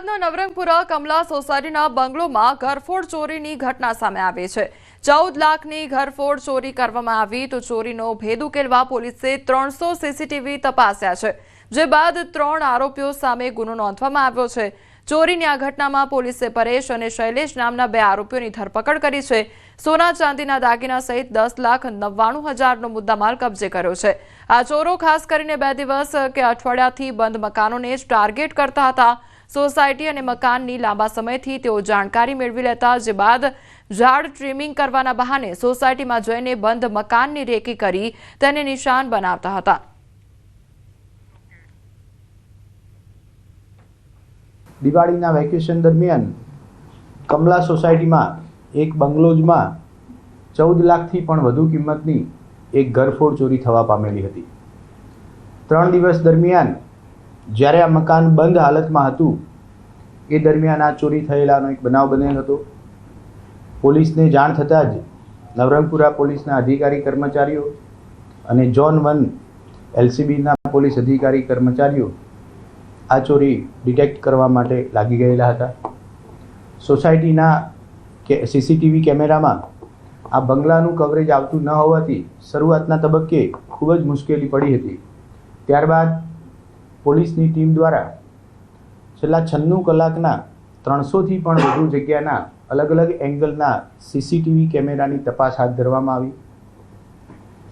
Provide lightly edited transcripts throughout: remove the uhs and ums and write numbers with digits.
અમદાવાદના નવરંગપુરા કમલા સોસાયટીના બંગલોમાં ઘરફોડ ચોરીની ઘટના સામે આવી છે। 14 લાખની ઘરફોડ ચોરી કરવામાં આવી તો ચોરીનો ભેદ ઉકેલવા પોલીસે 300 સીસીટીવી તપાસ્યા છે, જે બાદ 3 આરોપીઓ સામે ગુનો નોંધવામાં આવ્યો છે। ચોરીની આ ઘટનામાં પોલીસે પરેશ અને શૈલેષ નામના 2 આરોપીઓની ધરપકડ કરી છે। સોના ચાંદીના દાગીના સહિત 10,99,000નો મુદ્દામાલ કબજે કર્યો છે। આ ચોરો ખાસ કરીને 2 દિવસ કે અઠવાડિયાથી બંધ મકાનોને જ ટાર્ગેટ કરતા હતા। સોસાયટી અને મકાનની લાંબા સમયથી તેઓ જાણકારી મેળવી લેતા, જે બાદ ઝાડ ટ્રીમિંગ કરવાના બહાને સોસાયટીમાં જઈને બંધ મકાનની રેકી કરી તેને નિશાન બનાવતા હતા। દિવાળીના વેકેશન દરમિયાન કમલા સોસાયટીમાં એક બંગલોઝમાં 14 લાખથી પણ વધુ કિંમતની એક ઘરફોડ ચોરી થવા પામેલી હતી। 3 દિવસ દરમિયાન જ્યારે આ મકાન બંધ હાલતમાં હતું એ દરમિયાન આ ચોરી થયેલાનો એક બનાવ બનેલ હતો। પોલીસને જાણ થતાં જ નવરંગપુરા પોલીસના અધિકારી કર્મચારીઓ અને ઝોન 1 LCBના પોલીસ અધિકારી કર્મચારીઓ આ ચોરી ડિટેક્ટ કરવા માટે લાગી ગયેલા હતા। સોસાયટીના સીસીટીવી કેમેરામાં આ બંગલાનું કવરેજ આવતું ન હોવાથી શરૂઆતના તબક્કે ખૂબ જ મુશ્કેલી પડી હતી। ત્યારબાદ પોલીસની ટીમ દ્વારા છેલ્લા 96 કલાકના 300થી પણ વધુ જગ્યાના અલગ અલગ એંગલના સીસીટીવી કેમેરાની તપાસ હાથ ધરવામાં આવી।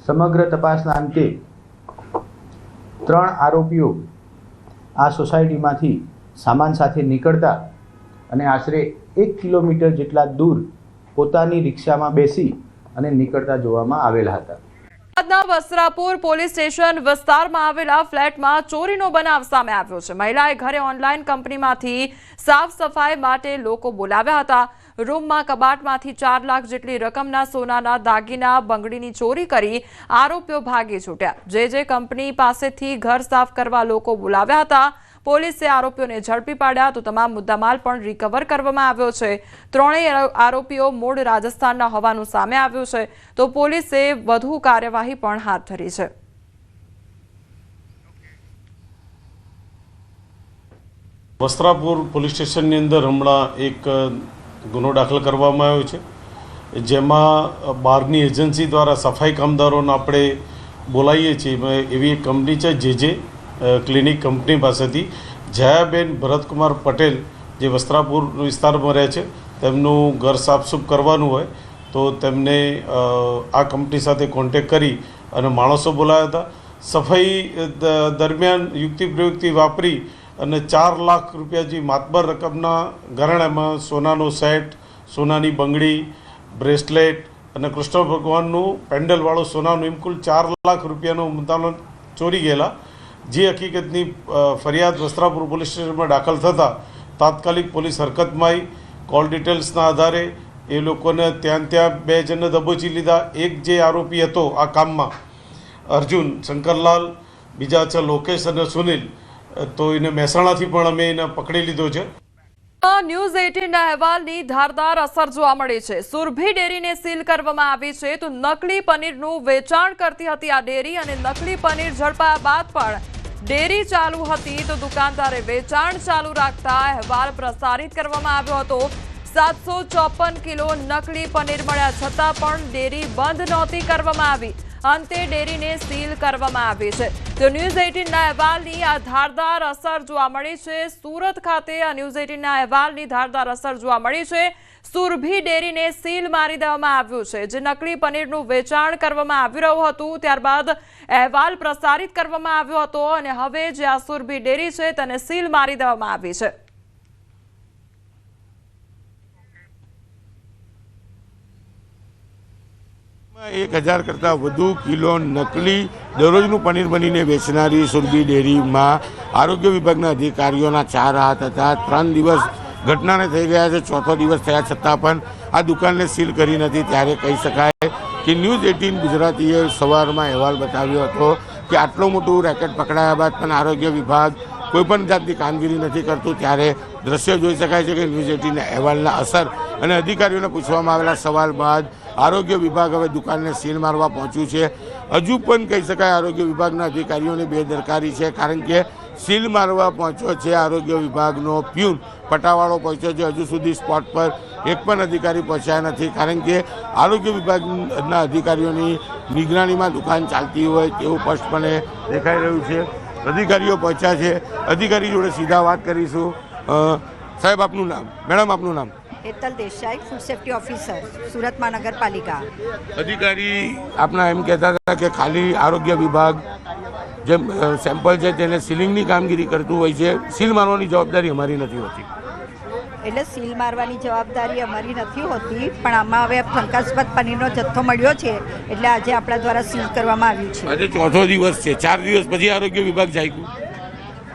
સમગ્ર તપાસના અંતે 3 આરોપીઓ આ સોસાયટીમાંથી સામાન સાથે નીકળતા અને આશરે 1 કિલોમીટર જેટલા દૂર પોતાની રિક્ષામાં બેસી અને નીકળતા જોવામાં આવેલા હતા। અમદાવાદના વસ્ત્રાપુર પોલીસ સ્ટેશન વિસ્તારમાં આવેલા ફ્લેટમાં ચોરીનો બનાવ સામે આવ્યો છે। મહિલાએ ઘરે ઓનલાઈન કંપનીમાંથી સાફ સફાઈ માટે લોકો બોલાવ્યા હતા। રૂમમાં કબાટમાંથી 4 લાખ જેટલી રકમના સોનાના દાગીના બંગડીની ચોરી કરી આરોપીઓ ભાગી છૂટ્યા। જે કંપની પાસેથી ઘર સાફ કરવા લોકો બોલાવ્યા હતા, પોલીસે આરોપીઓને ઝડપી પાડ્યા તો તમામ મુદ્દામાલ પણ રિકવર કરવામાં આવ્યો છે। 3 આરોપીઓ મૂળ રાજસ્થાનના હોવાનું સામે આવ્યું છે, તો પોલીસે વધુ કાર્યવાહી પણ હાથ ધરી છે। વસ્ત્રાપુર પોલીસ સ્ટેશનની અંદર હમણાં એક ગુનો દાખલ કરવામાં આવ્યો છે, જેમાં બહારની એજન્સી દ્વારા સફાઈ કામદારોને આપણે બોલાવીએ છીએ। એવી એક કંપની છે જે ક્લિનિક કંપની પાસેથી જયાબેન ભરતકુમાર પટેલ, જે વસ્ત્રાપુર વિસ્તારમાં રહે છે, તેમનું ઘર સાફસૂફ કરવાનું હોય તો તેમને આ કંપની સાથે કોન્ટેક કરી અને માણસો બોલાવ્યા હતા। સફાઈ દરમિયાન યુક્તિ પ્રયુક્તિ વાપરી અને 4 લાખ રૂપિયા જેવી માતબર રકમના ઘરેણામાં સોનાનો સેટ, સોનાની બંગડી, બ્રેસલેટ અને કૃષ્ણ ભગવાનનું પેન્ડલવાળું સોનાનું એમ કુલ 4 લાખ રૂપિયાનો મુદ્દામાલ ચોરી ગયેલા। જે હકીકતની ફરિયાદ વસ્ત્રાપુર પોલીસ સ્ટેશનમાં દાખલ થતાં તાત્કાલિક પોલીસ હરકતમાં આવી। કોલ ડિટેલ્સના આધારે એ લોકોને ત્યાં 2 જણને દબોચી લીધા। એક જે આરોપી હતો આ કામમાં, અર્જુન શંકરલાલ, બીજા છે લોકેશ અને સુનિલ, તો એને મહેસાણાથી પણ અમે એને પકડી લીધો છે। ન્યૂઝ 18ના અહેવાલની ધારદાર અસર જોવા મળી છે। સુરભી ડેરીને સીલ કરવામાં આવી છે, તો નકલી પનીરનું વેચાણ કરતી હતી આ ડેરી, અને નકલી પનીર ઝડપાયા બાદ પણ ડેરી ચાલુ હતી તો દુકાનદારે વેચાણ ચાલુ રાખતા અહેવાલ પ્રસારિત કરવામાં આવ્યો હતો। 754 કિલો નકલી પનીર મળ્યા છતાં પણ ડેરી બંધ નહોતી કરવામાં આવી। અંતે ડેરીને સીલ કરવામાં આવી છે। તો ન્યૂઝ 18ના અહેવાલની આ ધારદાર અસર જોવા મળી છે। સુરત ખાતે આ ન્યૂઝ 18ના અહેવાલની ધારદાર અસર જોવા મળી છે। સુરભી ડેરીને સીલ મારી દેવામાં આવ્યું છે, જે નકલી પનીરનું વેચાણ કરવામાં આવી રહ્યું હતું। ત્યારબાદ અહેવાલ પ્રસારિત કરવામાં આવ્યો હતો અને હવે જે આ સુરભી ડેરી છે તેને સીલ મારી દેવામાં આવી છે। એક 1000 કરતાં વધુ કિલો નકલી દરરોજનું પનીર બનીને વેચનારી સુરભી ડેરીમાં આરોગ્ય વિભાગના અધિકારીઓના 4 હાથ હતા। 3 દિવસ ઘટનાને થઈ ગયા છે, 4થો દિવસ થયા છતાં પણ આ દુકાનને સીલ કરી નથી। ત્યારે કહી શકાય કે ન્યૂઝ 18 ગુજરાતીએ સવારમાં અહેવાલ બતાવ્યો હતો કે આટલું મોટું રેકેટ પકડાયા બાદ પણ આરોગ્ય વિભાગ કોઈપણ જાતની કામગીરી નથી કરતું। ત્યારે દ્રશ્ય જોઈ શકાય છે કે ન્યૂઝ 18ના અહેવાલના અસર અને અધિકારીઓને પૂછવામાં આવેલા સવાલ બાદ આરોગ્ય વિભાગ હવે દુકાનને સીલ મારવા પહોંચ્યું છે। હજુ પણ કહી શકાય આરોગ્ય વિભાગના અધિકારીઓની બેદરકારી છે, કારણ કે સીલ મારવા પહોંચ્યો છે આરોગ્ય વિભાગનો પ્યુન પટાવાળો પહોંચ્યો છે. હજુ સુધી સ્પોટ પર એક પણ અધિકારી પહોંચ્યા નથી, કારણ કે આરોગ્ય વિભાગના અધિકારીઓની નિગરાણીમાં દુકાન ચાલતી હોય તેવું સ્પષ્ટપણે દેખાઈ રહ્યું છે. અધિકારીઓ પહોંચ્યા છે, અધિકારી જોડે સીધા વાત કરીશું. સાહેબ, આપનું નામ? મેડમ, આપનું નામ? Hetal Desai, food safety officer, Surat મહાનગરપાલિકા. અધિકારી આપના એમ કહેતા હતા કે ખાલી આરોગ્ય વિભાગ જે સેમ્પલ છે તેને સીલિંગની કામગીરી કરતું હોય છે, સીલ મારવાની જવાબદારી અમારી નથી હોતી. એટલે સીલ મારવાની જવાબદારી અમારી નથી હોતી, પણ આમાં હવે શંકાસ્પદ પનીરનો જથ્થો મળ્યો છે એટલે આજે આપણા દ્વારા સીલ કરવામાં આવ્યું છે. આજે ચોથો દિવસ છે, 4 દિવસ પછી આરોગ્ય વિભાગ જાગ્યું.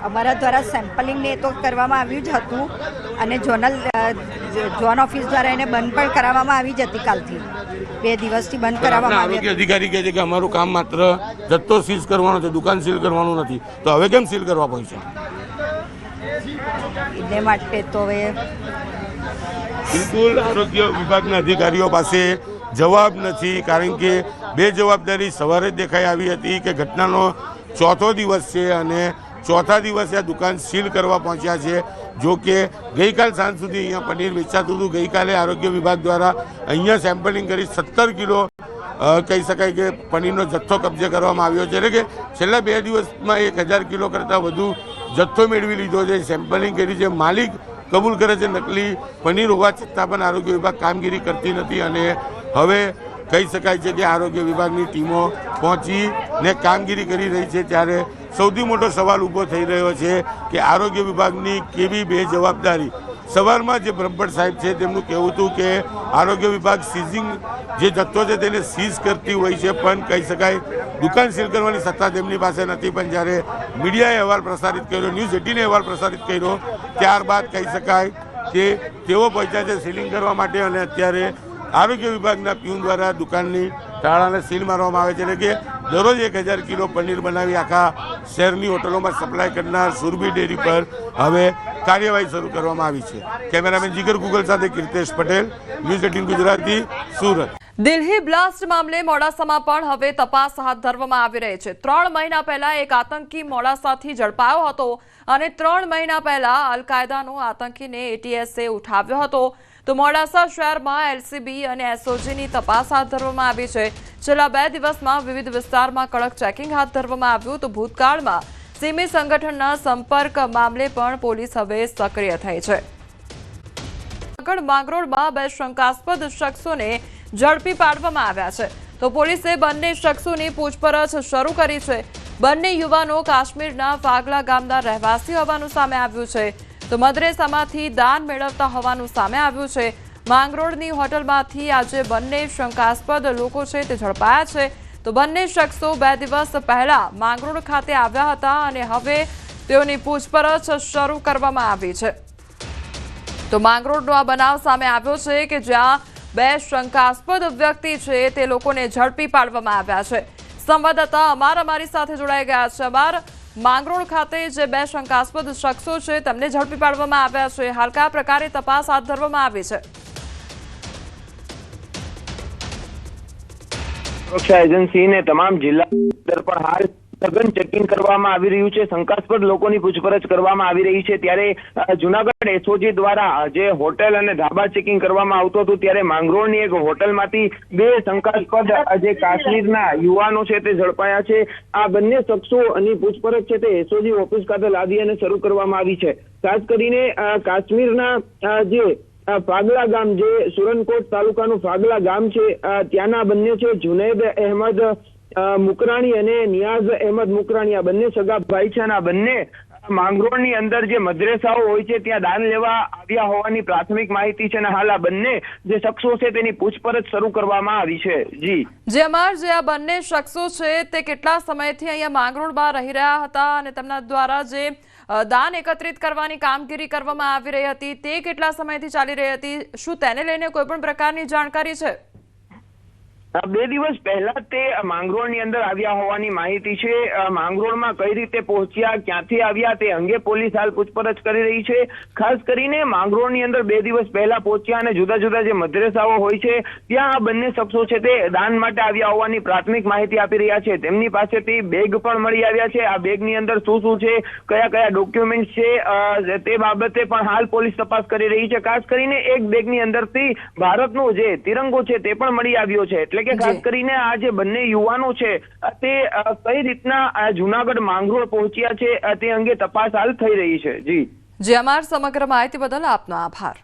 અમારા દ્વારા સેમ્પલિંગ ને તો કરવામાં આવ્યું જ હતું અને ઝોન ઓફિસ દ્વારા એને બંધ પણ કરાવવામાં આવી જ હતી. કાલથી 2 દિવસથી બંધ કરાવવામાં આવી. આરોગ્ય અધિકારી કહે છે કે અમારું કામ માત્ર જથ્થો સીલ કરવાનો છે, દુકાન સીલ કરવાનું નથી. તો હવે કેમ સીલ કરવા પહોંચ્યા? એટલે માટે તો હવે બિલકુલ આરોગ્ય વિભાગના અધિકારીઓ પાસે જવાબ નથી, કારણ કે બે જવાબદારી સવારે જ દેખાઈ આવી હતી કે ઘટનાનો ચોથો દિવસ છે અને ચોથા દિવસે આ દુકાન સીલ કરવા પહોંચ્યા છે. જો કે ગઈકાલ સાંજ સુધી અહીંયા પનીર વેચાતું હતું. ગઈકાલે આરોગ્ય વિભાગ દ્વારા અહીંયા સેમ્પલિંગ કરી 17 કિલો કહી શકાય કે પનીરનો જથ્થો કબજે કરવામાં આવ્યો છે. એટલે કે છેલ્લા 2 દિવસમાં 1000 કિલો કરતાં વધુ જથ્થો મેળવી લીધો છે, સેમ્પલિંગ કરી છે. માલિક કબૂલ કરે છે નકલી પનીર હોવા છતાં પણ આરોગ્ય વિભાગ કામગીરી કરતી નથી અને હવે કહી શકાય છે કે આરોગ્ય વિભાગની ટીમો પહોંચીને કામગીરી કરી રહી છે. ત્યારે સૌથી મોટો સવાલ ઊભો થઈ રહ્યો છે કે આરોગ્ય વિભાગની કેવી બેજવાબદારી. સવારમાં જે બ્રહ્મભટ્ટ સાહેબ છે તેમનું કહેવું હતું કે આરોગ્ય વિભાગ સીઝિંગ જે જથ્થો છે તેને સીઝ કરતી હોય છે, પણ કહી શકાય દુકાન સીલ કરવાની સત્તા તેમની પાસે નથી. પણ જ્યારે મીડિયાએ અહેવાલ પ્રસારિત કર્યો, ન્યૂઝ 18એ અહેવાલ પ્રસારિત કર્યો, ત્યારબાદ કહી શકાય કે તેઓ પહોંચ્યા છે સીલિંગ કરવા માટે અને અત્યારે આરોગ્ય વિભાગના પ્યુન દ્વારા દુકાનની તાળાને સીલ મારવામાં આવે છે. એટલે કે દરરોજ 1000 કિલો પનીર બનાવી આખા શહેરની હોટલોમાં સપ્લાય કરનાર સુરભી ડેરી પર હવે કાર્યવાહી શરૂ કરવામાં આવી છે. કેમેરામેન જીગર ગુગલ સાથે કીર્તેશ પટેલ, ન્યૂઝ 18 ગુજરાતી, સુરત. દિલ્હી બ્લાસ્ટ મામલે મોડાસામાં પણ હવે તપાસ હાથ ધરવામાં આવી રહી છે. 3 મહિના પહેલા એક આતંકી મોડાસાથી ઝડપાયો હતો અને 3 મહિના પહેલા અલ-કાયદાનો આતંકીને એટીએસે ઉઠાવ્યો હતો. તો મોડાસા શહેરમાં એલસીબી અને એસઓજીની તપાસ હાથ ધરવામાં આવી છે. છેલ્લા 2 દિવસમાં વિવિધ વિસ્તારમાં કડક ચેકિંગ હાથ ધરવામાં આવ્યું. તો ભૂતકાળમાં સિમી સંગઠનના સંપર્ક મામલે પણ પોલીસ હવે સક્રિય થઈ છે. આગળ માંગરોળમાં 2 શંકાસ્પદ શખ્સોને ઝડપી પાડવામાં આવ્યા છે. તો પોલીસે બંને શખ્સોની પૂછપરછ શરૂ કરી છે. બંને યુવાનો કાશ્મીરના ફાગલા ગામના રહેવાસી હોવાનું સામે આવ્યું છે. તો મદ્રેસામાંથી દાન મેળવતા હોવાનું સામે આવ્યું છે. માંગરોળની હોટલમાંથી આજે બંને શંકાસ્પદ લોકો છે તે ઝડપાયા છે. તો બંને શખ્સો 2 દિવસ પહેલા માંગરોળ ખાતે આવ્યા હતા અને હવે તેઓની પૂછપરછ શરૂ કરવામાં આવી છે. તો માંગરોળનો આ બનાવ સામે આવ્યો છે કે જ્યાં 2 શંકાસ્પદ વ્યક્તિ છે તે લોકોને ઝડપી પાડવામાં આવ્યા છે. સંવાદદાતા અમારી સાથે જોડાઈ ગયા છે. માંગરોળ ખાતે જે 2 શંકાસ્પદ શખ્સો છે તેમને ઝડપી પાડવામાં આવ્યા છે. હાલ કયા પ્રકારે તપાસ હાથ ધરવામાં આવી છે? સુરક્ષા એજન્સી ને તમામ જિલ્લા પર હાલ સઘન ચેકિંગ કરવામાં આવી રહ્યું છે. શંકાસ્પદ લોકોની પૂછપરછ કરવામાં આવી રહી છે. ત્યારે જુનાગઢ એસઓજી દ્વારા જે હોટેલ અને ધાબા ચેકિંગ કરવામાં આવતું હતું ત્યારે માંગરોળની એક હોટલમાંથી 2 શંકાસ્પદ જે કાશ્મીરના યુવાનો છે તે ઝડપાયા છે. આ બંને શખ્સોની પૂછપરછ છે તે એસઓજી ઓફિસ ખાતે લાવી અને શરૂ કરવામાં આવી છે. ખાસ કરીને કાશ્મીરના જે ફાગલા ગામ, જે સુરનકોટ તાલુકાનું ફાગલા ગામ છે, ત્યાંના બંને છે જુનૈદ અહેમદ મુકરાણી અને નિયાઝ અહેમદ મુકરાણી. આ બંને સગા ભાઈ છે અને આ બંને માંગરોળની અંદર જે મદ્રેસાઓ હોય છે ત્યાં દાન લેવા આવ્યા હોવાની પ્રાથમિક માહિતી છે અને હાલ આ બંને જે શખ્સો છે તેની પૂછપરછ શરૂ કરવામાં આવી છે. જી જે આ બંને શખ્સો છે તે કેટલા સમયથી અહીંયા માંગરોળમાં રહી રહ્યા હતા અને તેમના દ્વારા જે દાન એકત્રિત કરવાની કામગીરી કરવામાં આવી રહી હતી તે કેટલા સમયથી ચાલી રહી હતી? શું તેને લઈને કોઈ પણ પ્રકારની જાણકારી છે? 2 દિવસ પહેલા તે માંગરોળની અંદર આવ્યા હોવાની માહિતી છે. માંગરોળમાં કઈ રીતે પહોંચ્યા, ક્યાંથી આવ્યા તે અંગે પોલીસ હાલ પૂછપરછ કરી રહી છે. ખાસ કરીને માંગરોળની અંદર 2 દિવસ પહેલા પહોંચ્યા અને જુદા જુદા જે મદ્રેસાઓ હોય છે ત્યાં આ બંને શખ્સો છે તે દાન માટે આવ્યા હોવાની પ્રાથમિક માહિતી આપી રહ્યા છે. તેમની પાસેથી બેગ પણ મળી આવ્યા છે. આ બેગની અંદર શું છે, કયા કયા ડોક્યુમેન્ટ છે તે બાબતે પણ હાલ પોલીસ તપાસ કરી રહી છે. ખાસ કરીને એક બેગની અંદરથી ભારતનો જે તિરંગો છે તે પણ મળી આવ્યો છે. એટલે કે ખાસ કરીને આ જે બંને યુવાનો છે તે કઈ રીતના જુનાગઢ માંગરોળ પહોંચ્યા છે તે અંગે તપાસ હાલ થઈ રહી છે. જી અમાર સમગ્ર માહિતી બદલ આપનો આભાર.